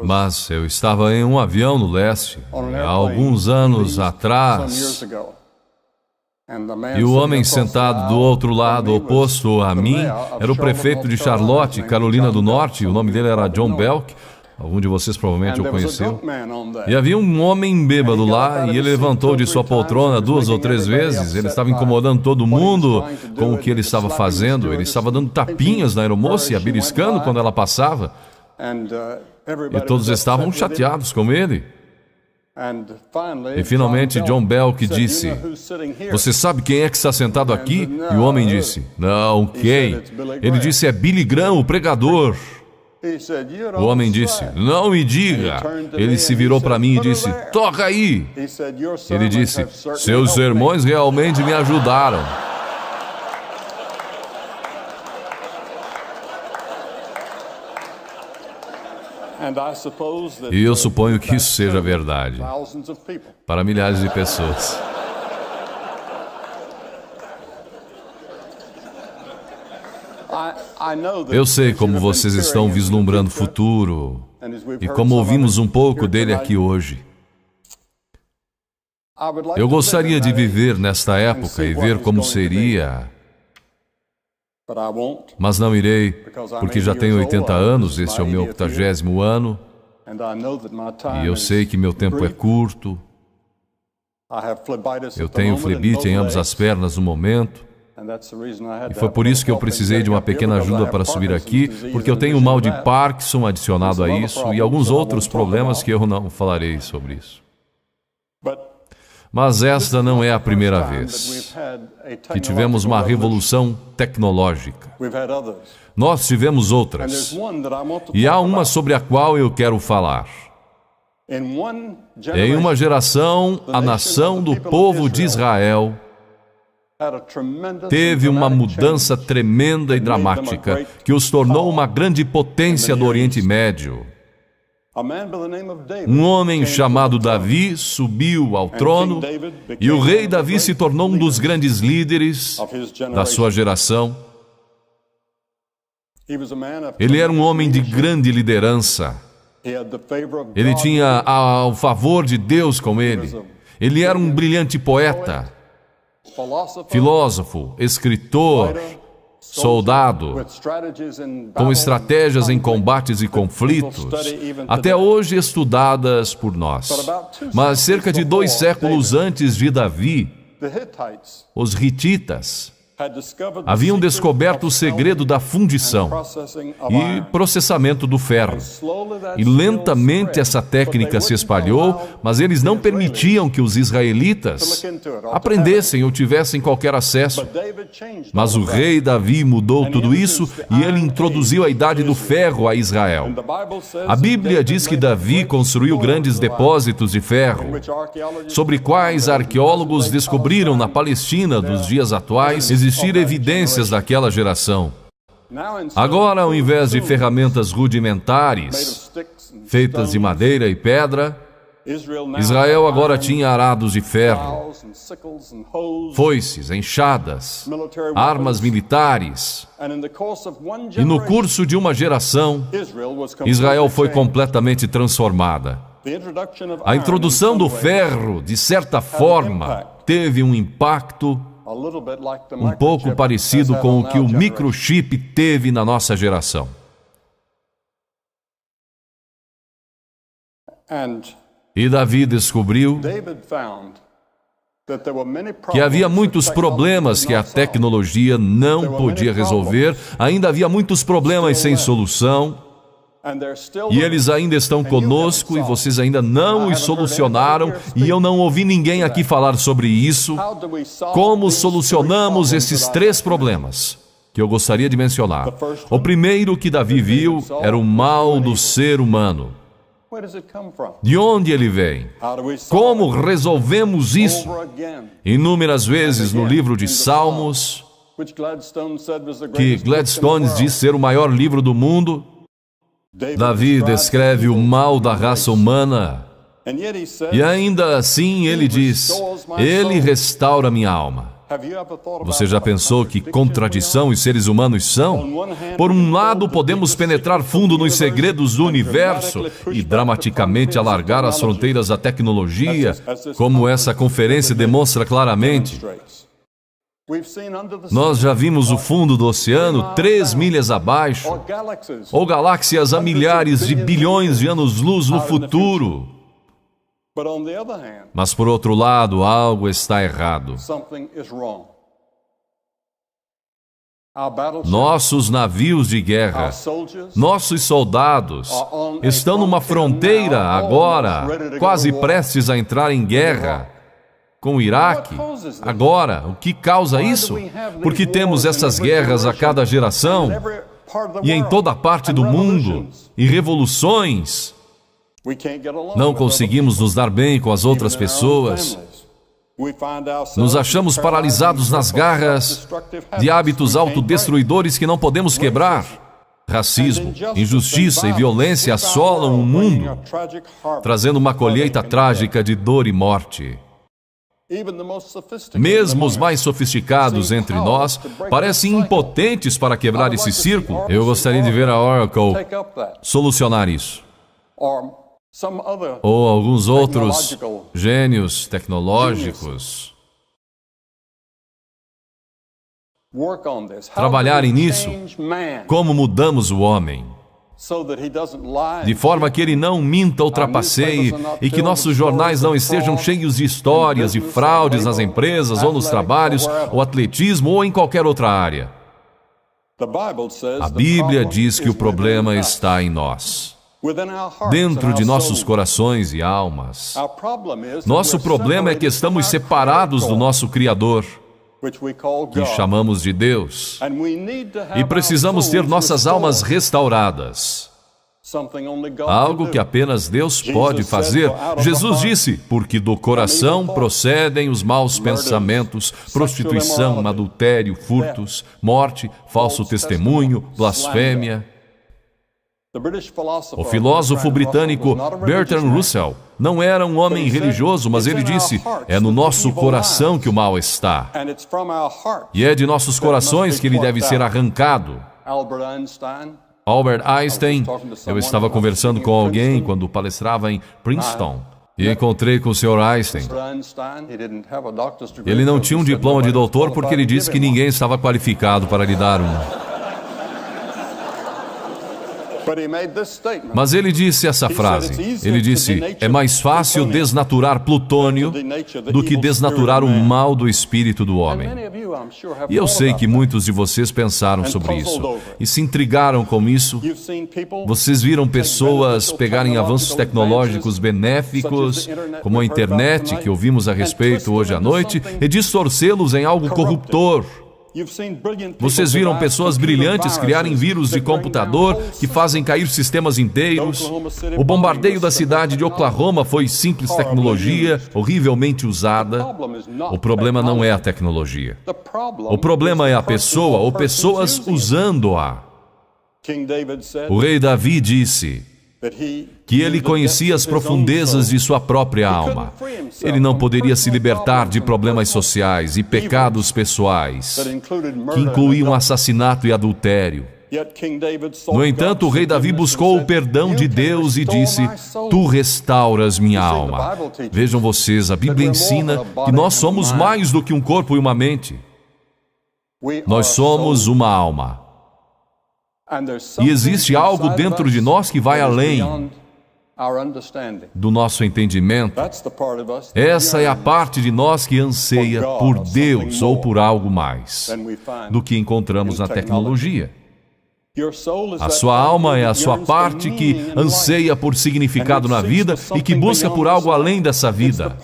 Mas eu estava em um avião no leste, há alguns anos atrás, e o homem sentado do outro lado, oposto a mim, era o prefeito de Charlotte, Carolina do Norte. O nome dele era John Belk. Algum de vocês provavelmente o conheceu. E havia um homem bêbado lá, e ele levantou de sua poltrona 2 ou 3 vezes. Ele estava incomodando todo mundo com o que ele estava fazendo. Ele estava dando tapinhas na aeromoça e a beliscando quando ela passava. E todos estavam chateados com ele. E finalmente John Belk disse: "Você sabe quem é que está sentado aqui?" E o homem disse: "Não, quem?" Ele disse: "É Billy Graham, o pregador." O homem disse: "Não me diga." Ele se virou para mim e disse: "Toca aí." Ele disse: "Seus sermões realmente me ajudaram." E eu suponho que isso seja verdade para milhares de pessoas. Eu sei como vocês estão vislumbrando o futuro e como ouvimos um pouco dele aqui hoje. Eu gostaria de viver nesta época e ver como seria, mas não irei, porque já tenho 80 anos, este é o meu 80º ano, e eu sei que meu tempo é curto. Eu tenho flebite em ambas as pernas no momento, e foi por isso que eu precisei de uma pequena ajuda para subir aqui, porque eu tenho o mal de Parkinson adicionado a isso e alguns outros problemas que eu não falarei sobre isso. Mas esta não é a primeira vez que tivemos uma revolução tecnológica. Nós tivemos outras, e há uma sobre a qual eu quero falar. Em uma geração, a nação do povo de Israel teve uma mudança tremenda e dramática que os tornou uma grande potência do Oriente Médio. Um homem chamado Davi subiu ao trono e o rei Davi se tornou um dos grandes líderes da sua geração. Ele era um homem de grande liderança. Ele tinha o favor de Deus com ele. Ele era um brilhante poeta, filósofo, escritor, soldado, com estratégias em combates e conflitos, até hoje estudadas por nós. Mas cerca de 2 séculos antes de Davi, os hititas haviam descoberto o segredo da fundição e processamento do ferro. E lentamente essa técnica se espalhou, mas eles não permitiam que os israelitas aprendessem ou tivessem qualquer acesso. Mas o rei Davi mudou tudo isso e ele introduziu a idade do ferro a Israel. A Bíblia diz que Davi construiu grandes depósitos de ferro, sobre quais arqueólogos descobriram na Palestina dos dias atuais existir evidências daquela geração. Agora, ao invés de ferramentas rudimentares, feitas de madeira e pedra, Israel agora tinha arados de ferro, foices, enxadas, armas militares. E no curso de uma geração, Israel foi completamente transformada. A introdução do ferro, de certa forma, teve um impacto um pouco parecido com o que o microchip teve na nossa geração. E Davi descobriu que havia muitos problemas que a tecnologia não podia resolver, ainda havia muitos problemas sem solução, e eles ainda estão conosco e vocês ainda não os solucionaram, e eu não ouvi ninguém aqui falar sobre isso. Como solucionamos esses 3 problemas que eu gostaria de mencionar? O primeiro que Davi viu era o mal do ser humano. De onde ele vem? Como resolvemos isso? Inúmeras vezes no livro de Salmos, que Gladstone diz ser o maior livro do mundo, Davi descreve o mal da raça humana, e ainda assim ele diz: Ele restaura minha alma. Você já pensou que contradição os seres humanos são? Por um lado, podemos penetrar fundo nos segredos do universo e dramaticamente alargar as fronteiras da tecnologia, como essa conferência demonstra claramente. Nós já vimos o fundo do oceano 3 milhas abaixo, ou galáxias a milhares de bilhões de anos-luz no futuro. Mas, por outro lado, algo está errado. Nossos navios de guerra, nossos soldados, estão numa fronteira agora, quase prestes a entrar em guerra com o Iraque. Agora, o que causa isso? Porque temos essas guerras a cada geração e em toda parte do mundo, e revoluções. Não conseguimos nos dar bem com as outras pessoas. Nos achamos paralisados nas garras de hábitos autodestruidores que não podemos quebrar. Racismo, injustiça e violência assolam o mundo, trazendo uma colheita trágica de dor e morte. Mesmo os mais sofisticados entre nós parecem impotentes para quebrar esse círculo. Eu gostaria de ver a Oracle solucionar isso. Ou alguns outros gênios tecnológicos trabalharem nisso. Como mudamos o homem, de forma que ele não minta ou trapaceie e que nossos jornais não estejam cheios de histórias e fraudes nas empresas ou nos trabalhos, ou atletismo ou em qualquer outra área. A Bíblia diz que o problema está em nós, dentro de nossos corações e almas. Nosso problema é que estamos separados do nosso Criador, que chamamos de Deus, e precisamos ter nossas almas restauradas. Algo que apenas Deus pode fazer. Jesus disse, porque do coração procedem os maus pensamentos, prostituição, adultério, furtos, morte, falso testemunho, blasfêmia. O filósofo britânico Bertrand Russell não era um homem religioso, mas ele disse, é no nosso coração que o mal está. E é de nossos corações que ele deve ser arrancado. Albert Einstein, eu estava conversando com alguém quando palestrava em Princeton, e encontrei com o Sr. Einstein. Ele não tinha um diploma de doutor porque ele disse que ninguém estava qualificado para lhe dar um. Mas ele disse essa frase. Ele disse, é mais fácil desnaturar plutônio do que desnaturar o mal do espírito do homem. E eu sei que muitos de vocês pensaram sobre isso e se intrigaram com isso. Vocês viram pessoas pegarem avanços tecnológicos benéficos, como a internet, que ouvimos a respeito hoje à noite, e distorcê-los em algo corruptor. Vocês viram pessoas brilhantes criarem vírus de computador que fazem cair sistemas inteiros. O bombardeio da cidade de Oklahoma foi simples tecnologia, horrivelmente usada. O problema não é a tecnologia. O problema é a pessoa ou pessoas usando-a. O rei Davi disse que ele conhecia as profundezas de sua própria alma. Ele não poderia se libertar de problemas sociais e pecados pessoais, que incluíam assassinato e adultério. No entanto, o rei Davi buscou o perdão de Deus e disse, tu restauras minha alma. Vejam vocês, a Bíblia ensina que nós somos mais do que um corpo e uma mente. Nós somos uma alma. E existe algo dentro de nós que vai além do nosso entendimento. Essa é a parte de nós que anseia por Deus ou por algo mais do que encontramos na tecnologia. A sua alma é a sua parte que anseia por significado na vida e que busca por algo além dessa vida.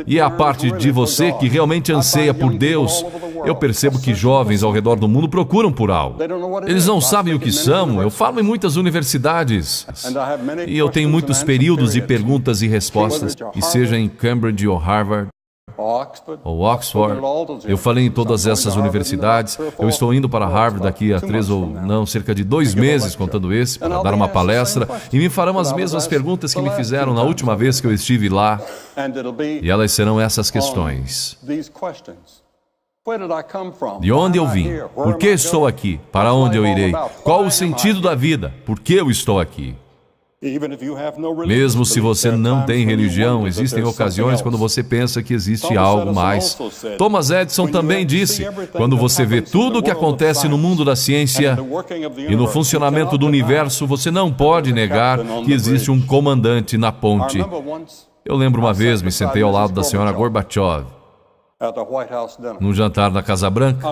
E é a parte de você que realmente anseia por Deus. Eu percebo que jovens ao redor do mundo procuram por algo. Eles não sabem o que são. Eu falo em muitas universidades. E eu tenho muitos períodos de perguntas e respostas, e seja em Cambridge ou Harvard, ou Oxford. Eu falei em todas essas universidades. Eu estou indo para Harvard daqui a cerca de 2 meses, contando esse, para dar uma palestra, e me farão as mesmas perguntas que me fizeram na última vez que eu estive lá. E elas serão essas questões. De onde eu vim? Por que estou aqui? Para onde eu irei? Qual o sentido da vida? Por que eu estou aqui? Mesmo se você não tem religião, existem ocasiões quando você pensa que existe algo mais. Thomas Edison também disse: quando você vê tudo o que acontece no mundo da ciência e no funcionamento do universo, você não pode negar que existe um comandante na ponte. Eu lembro uma vez, me sentei ao lado da senhora Gorbachev num jantar na Casa Branca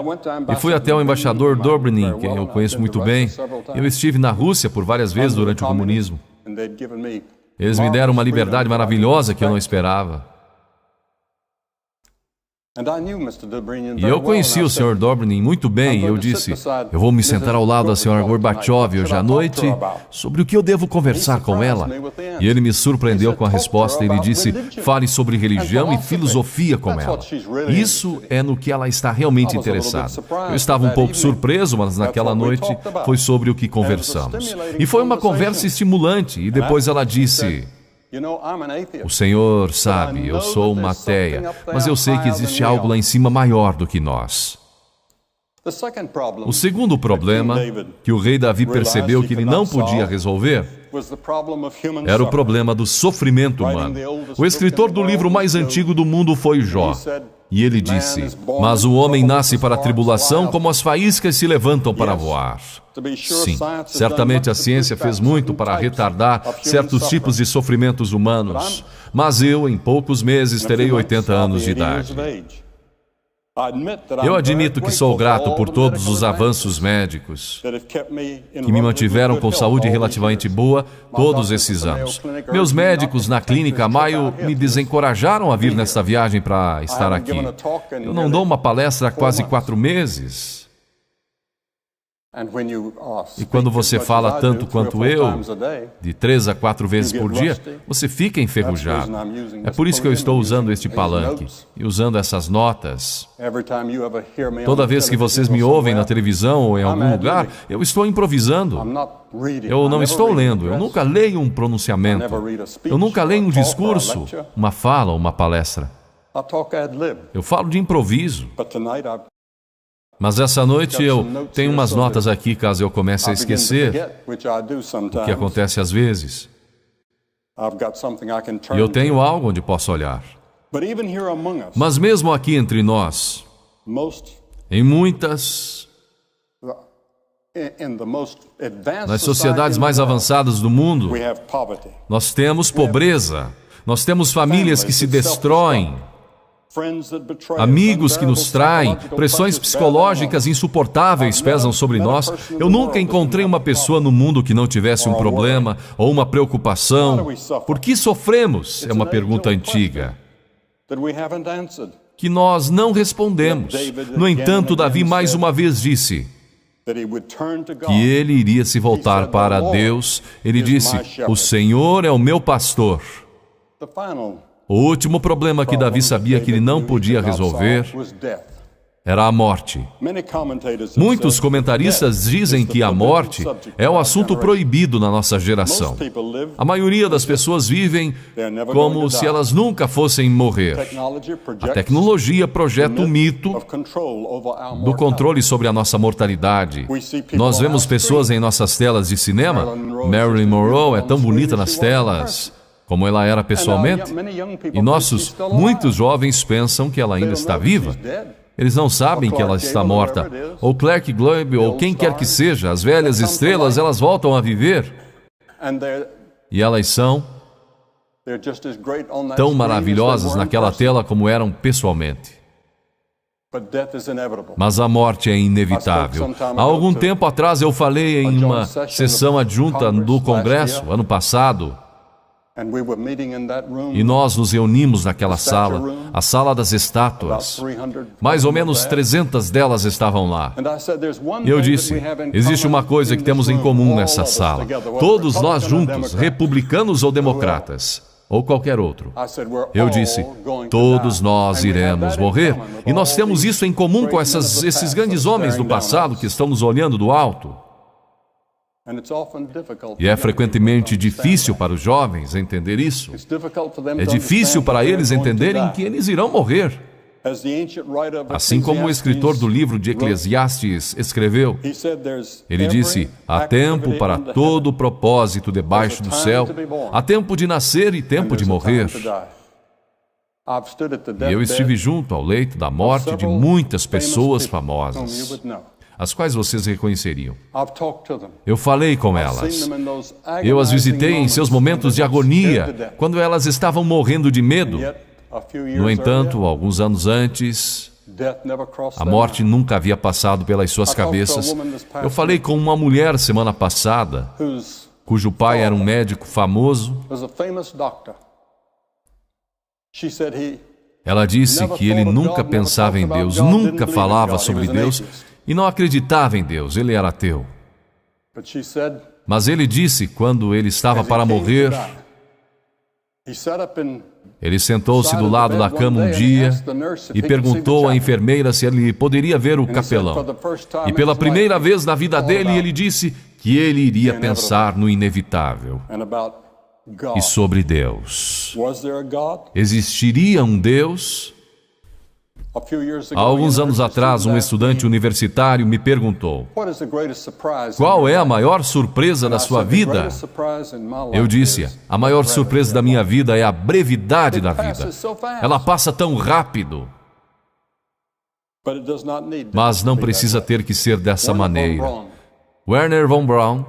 e fui até o embaixador Dobrynin, quem eu conheço muito bem. Eu estive na Rússia por várias vezes durante o comunismo. Eles me deram uma liberdade maravilhosa que eu não esperava. E eu conheci o Sr. Dobrynin muito bem e eu disse: eu vou me sentar ao lado da Sra. Gorbachev hoje à noite sobre o que eu devo conversar com ela. E ele me surpreendeu com a resposta. Ele disse: fale sobre religião e filosofia com ela. Isso é no que ela está realmente interessada. Eu estava um pouco surpreso, mas naquela noite foi sobre o que conversamos. E foi uma conversa estimulante. E depois ela disse: o Senhor sabe, eu sou uma ateia, mas eu sei que existe algo lá em cima maior do que nós. O segundo problema que o rei Davi percebeu que ele não podia resolver era o problema do sofrimento humano. O escritor do livro mais antigo do mundo foi Jó. E ele disse: mas o homem nasce para a tribulação como as faíscas se levantam para voar. Sim, certamente a ciência fez muito para retardar certos tipos de sofrimentos humanos, mas eu, em poucos meses, terei 80 anos de idade. Eu admito que sou grato por todos os avanços médicos que me mantiveram com saúde relativamente boa todos esses anos. Meus médicos na clínica Mayo me desencorajaram a vir nesta viagem para estar aqui. Eu não dou uma palestra há quase 4 meses. E quando você fala tanto quanto eu, de 3 a 4 vezes por dia, você fica enferrujado. É por isso que eu estou usando este palanque e usando essas notas. Toda vez que vocês me ouvem na televisão ou em algum lugar, eu estou improvisando. Eu não estou lendo, eu nunca leio um pronunciamento. Eu nunca leio um discurso, uma fala ou uma palestra. Eu falo de improviso. Mas essa noite eu tenho umas notas aqui, caso eu comece a esquecer, o que acontece às vezes. E eu tenho algo onde posso olhar. Mas mesmo aqui entre nós, em muitas, nas sociedades mais avançadas do mundo, nós temos pobreza, nós temos famílias que se destroem, amigos que nos traem, pressões psicológicas insuportáveis pesam sobre nós. Eu nunca encontrei uma pessoa no mundo que não tivesse um problema ou uma preocupação. Por que sofremos? É uma pergunta antiga que nós não respondemos. No entanto, Davi mais uma vez disse que ele iria se voltar para Deus. Ele disse: o Senhor é o meu pastor. O último problema que Davi sabia que ele não podia resolver era a morte. Muitos comentaristas dizem que a morte é o assunto proibido na nossa geração. A maioria das pessoas vivem como se elas nunca fossem morrer. A tecnologia projeta o mito do controle sobre a nossa mortalidade. Nós vemos pessoas em nossas telas de cinema. Marilyn Monroe é tão bonita nas telas como ela era pessoalmente, e muitos jovens pensam que ela ainda está viva. Eles não sabem que ela está morta. Ou Clark Gable, ou quem quer que seja, as velhas estrelas, elas voltam a viver. E elas são tão maravilhosas naquela tela como eram pessoalmente. Mas a morte é inevitável. Há algum tempo atrás eu falei em uma sessão adjunta do Congresso, ano passado, e nós nos reunimos naquela sala, a sala das estátuas. Mais ou menos 300 delas estavam lá. E eu disse: existe uma coisa que temos em comum nessa sala. Todos nós juntos, republicanos ou democratas, ou qualquer outro. Eu disse: todos nós iremos morrer. E nós temos isso em comum com esses grandes homens do passado que estão nos olhando do alto. E é frequentemente difícil para os jovens entender isso. É difícil para eles entenderem que eles irão morrer. Assim como o escritor do livro de Eclesiastes escreveu, ele disse: há tempo para todo propósito debaixo do céu, há tempo de nascer e tempo de morrer. E eu estive junto ao leito da morte de muitas pessoas famosas, as quais vocês reconheceriam. Eu falei com elas. Eu as visitei em seus momentos de agonia, quando elas estavam morrendo de medo. No entanto, alguns anos antes, a morte nunca havia passado pelas suas cabeças. Eu falei com uma mulher semana passada, cujo pai era um médico famoso. Ela disse que ele nunca pensava em Deus, nunca falava sobre Deus e não acreditava em Deus, ele era ateu. Mas ele disse, quando ele estava para morrer, ele sentou-se do lado da cama um dia e perguntou à enfermeira se ele poderia ver o capelão. E pela primeira vez na vida dele, ele disse que ele iria pensar no inevitável e sobre Deus. Existiria um Deus? Há alguns anos atrás, um estudante universitário me perguntou: qual é a maior surpresa da sua vida? Eu disse: a maior surpresa da minha vida é a brevidade da vida. Ela passa tão rápido. Mas não precisa ter que ser dessa maneira. Wernher von Braun,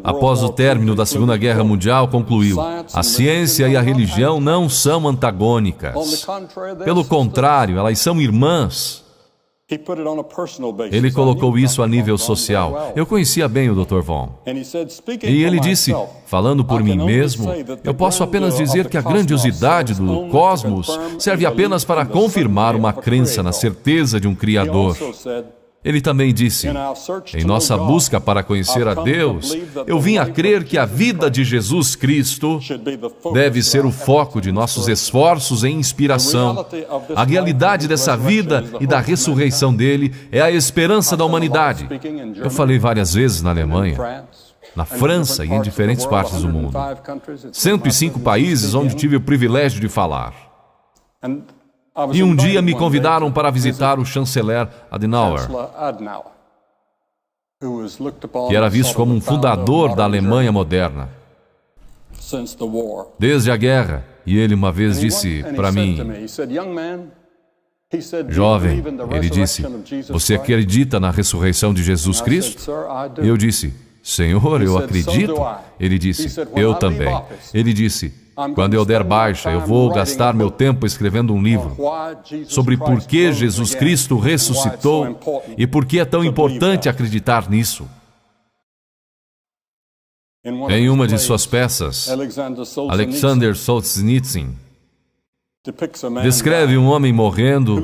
após o término da Segunda Guerra Mundial, concluiu: a ciência e a religião não são antagônicas. Pelo contrário, elas são irmãs. Ele colocou isso a nível social. Eu conhecia bem o Dr. Von. E ele disse: falando por mim mesmo, eu posso apenas dizer que a grandiosidade do cosmos serve apenas para confirmar uma crença na certeza de um Criador. Ele também disse: em nossa busca para conhecer a Deus, eu vim a crer que a vida de Jesus Cristo deve ser o foco de nossos esforços e inspiração. A realidade dessa vida e da ressurreição dele é a esperança da humanidade. Eu falei várias vezes na Alemanha, na França e em diferentes partes do mundo. 105 países onde tive o privilégio de falar. E um dia me convidaram para visitar o chanceler Adenauer, que era visto como um fundador da Alemanha moderna desde a guerra. E ele uma vez disse para mim: jovem, ele disse, você acredita na ressurreição de Jesus Cristo? E eu disse: Senhor, eu acredito. Ele disse: eu também. Ele disse: quando eu der baixa, eu vou gastar meu tempo escrevendo um livro sobre por que Jesus Cristo ressuscitou e por que é tão importante acreditar nisso. Em uma de suas peças, Alexander Solzhenitsyn descreve um homem morrendo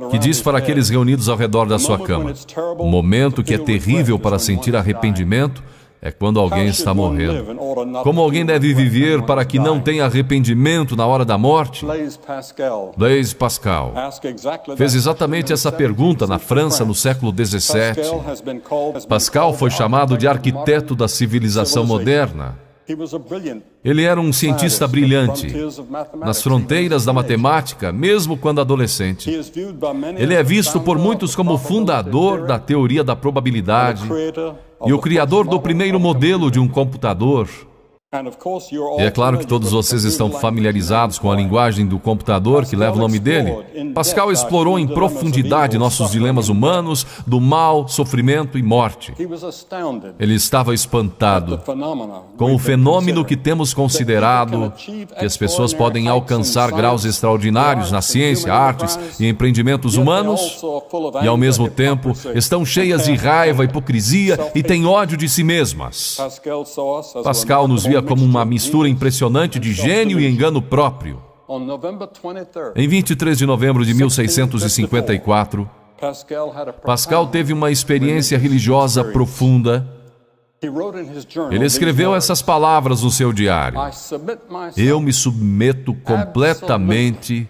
que diz para aqueles reunidos ao redor da sua cama: o momento que é terrível para sentir arrependimento é quando alguém está morrendo. Como alguém deve viver para que não tenha arrependimento na hora da morte? Blaise Pascal fez exatamente essa pergunta na França no século XVII. Pascal foi chamado de arquiteto da civilização moderna. Ele era um cientista brilhante, nas fronteiras da matemática, mesmo quando adolescente. Ele é visto por muitos como o fundador da teoria da probabilidade e o criador do primeiro modelo de um computador. E é claro que todos vocês estão familiarizados com a linguagem do computador que leva o nome dele. Pascal explorou em profundidade nossos dilemas humanos, do mal, sofrimento e morte. Ele estava espantado com o fenômeno que temos considerado, que as pessoas podem alcançar graus extraordinários na ciência, artes e empreendimentos humanos, e ao mesmo tempo estão cheias de raiva, hipocrisia e têm ódio de si mesmas. Pascal nos via como uma mistura impressionante de gênio e engano próprio. Em 23 de novembro de 1654, Pascal teve uma experiência religiosa profunda. Ele escreveu essas palavras no seu diário: eu me submeto completamente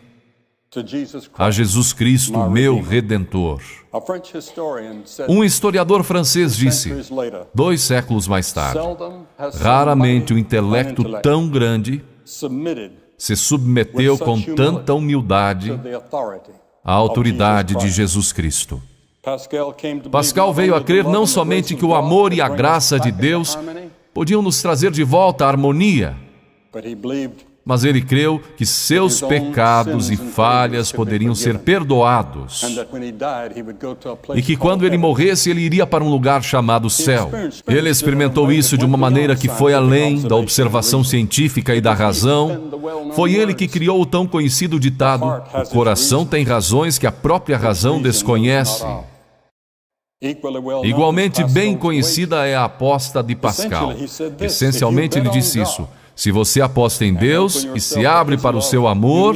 a Jesus Cristo, meu Redentor. Um historiador francês disse, 2 séculos mais tarde: raramente um intelecto tão grande se submeteu com tanta humildade à autoridade de Jesus Cristo. Pascal veio a crer não somente que o amor e a graça de Deus podiam nos trazer de volta a harmonia, mas ele creu que seus pecados e falhas poderiam ser perdoados e que quando ele morresse, ele iria para um lugar chamado céu. Ele experimentou isso de uma maneira que foi além da observação científica e da razão. Foi ele que criou o tão conhecido ditado: o coração tem razões que a própria razão desconhece. Igualmente bem conhecida é a aposta de Pascal. Essencialmente ele disse isso: se você aposta em Deus e se abre para o seu amor,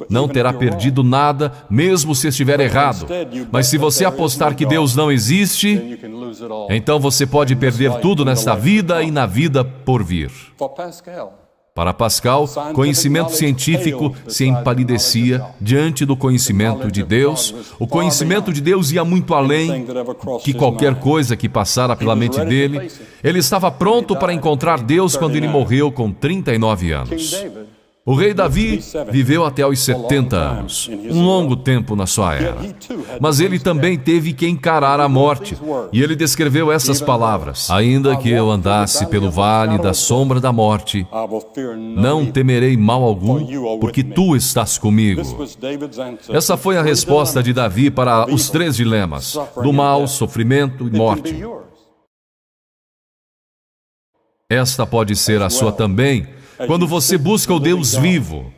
não terá perdido nada, mesmo se estiver errado. Mas se você apostar que Deus não existe, então você pode perder tudo nesta vida e na vida por vir. Para Pascal, conhecimento científico se empalidecia diante do conhecimento de Deus. O conhecimento de Deus ia muito além que qualquer coisa que passara pela mente dele. Ele estava pronto para encontrar Deus quando ele morreu com 39 anos. O rei Davi viveu até aos 70 anos, um longo tempo na sua era. Mas ele também teve que encarar a morte. E ele descreveu essas palavras: ainda que eu andasse pelo vale da sombra da morte, não temerei mal algum, porque tu estás comigo. Essa foi a resposta de Davi para os 3 dilemas: do mal, sofrimento e morte. Esta pode ser a sua também, quando você busca o Deus vivo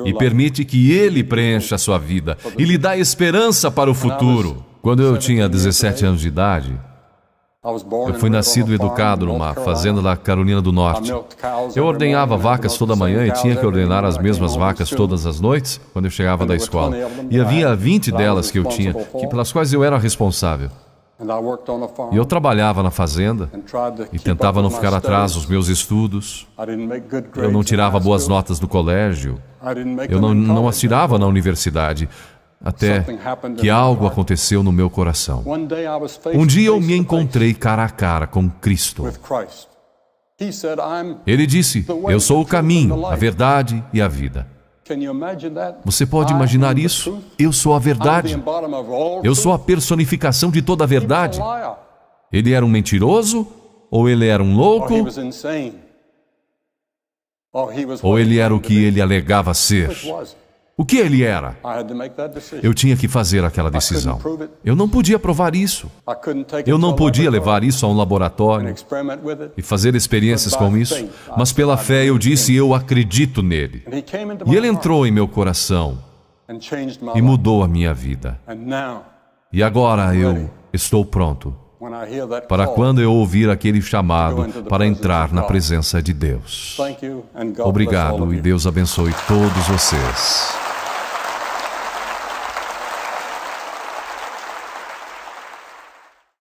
e permite que Ele preencha a sua vida e lhe dá esperança para o futuro. Quando eu tinha 17 anos de idade, eu fui nascido e educado numa fazenda da Carolina do Norte. Eu ordenhava vacas toda manhã e tinha que ordenar as mesmas vacas todas as noites quando eu chegava da escola. E havia 20 delas que eu tinha, pelas quais eu era responsável. E eu trabalhava na fazenda e tentava não ficar atrás nos meus estudos. Eu não tirava boas notas do colégio. Eu não as tirava na universidade. Até que algo aconteceu no meu coração. Um dia eu me encontrei cara a cara com Cristo. Ele disse: eu sou o caminho, a verdade e a vida. Você pode imaginar isso? Eu sou a verdade. Eu sou a personificação de toda a verdade. Ele era um mentiroso? Ou ele era um louco? Ou ele era o que ele alegava ser? O que ele era? Eu tinha que fazer aquela decisão. Eu não podia provar isso. Eu não podia levar isso a um laboratório e fazer experiências com isso. Mas pela fé eu disse: eu acredito nele. E ele entrou em meu coração e mudou a minha vida. E agora eu estou pronto para quando eu ouvir aquele chamado para entrar na presença de Deus. Obrigado e Deus abençoe todos vocês.